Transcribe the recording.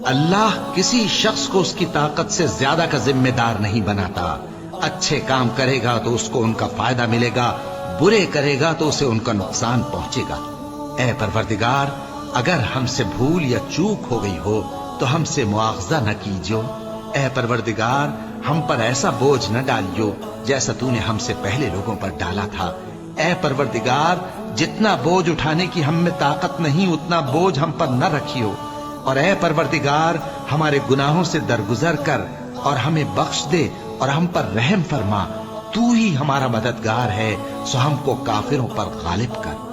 اللہ کسی شخص کو اس کی طاقت سے زیادہ کا ذمہ دار نہیں بناتا. اچھے کام کرے گا تو اس کو ان کا فائدہ ملے گا، برے کرے گا تو اسے ان کا نقصان پہنچے گا. اے پروردگار، اگر ہم سے بھول یا چوک ہو گئی ہو تو ہم سے مواخذہ نہ کیجو. اے پروردگار، ہم پر ایسا بوجھ نہ ڈالیو جیسا تو نے ہم سے پہلے لوگوں پر ڈالا تھا. اے پروردگار، جتنا بوجھ اٹھانے کی ہم میں طاقت نہیں اتنا بوجھ ہم پر نہ رکھیو. اور اے پروردگار، ہمارے گناہوں سے درگزر کر اور ہمیں بخش دے اور ہم پر رحم فرما. تو ہی ہمارا مددگار ہے، سو ہم کو کافروں پر غالب کر.